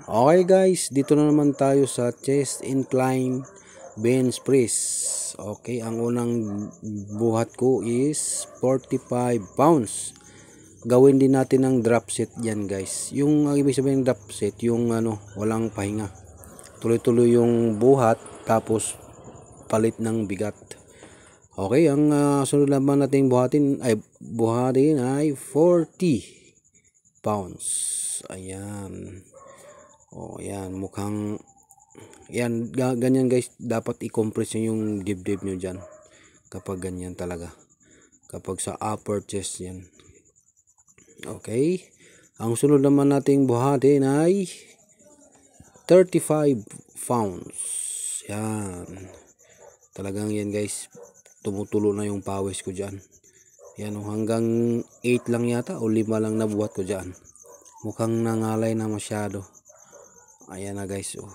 Okay guys, dito na naman tayo sa chest incline bench press. Okay, ang unang buhat ko is 45 pounds. Gawin din natin ang drop set yan guys. Yung ibig sabihin ng drop set, yung walang pahinga. Tuloy-tuloy yung buhat tapos palit ng bigat. Okay, ang sunod naman nating buhatin ay 40 pounds. Ayan. Oh, ayan, mukhang yan, ganyan guys, dapat i-compress nyo yung dibdib nyo dyan kapag ganyan talaga, kapag sa upper chest yan. Okay, ang sunod naman nating buhatin ay 35 pounds. Yan, talagang yan guys, tumutulo na yung pawis ko dyan. Yan, hanggang 8 lang yata o 5 lang nabuhat ko dyan, mukhang nangalay na masyado. Ayan na guys. Oh.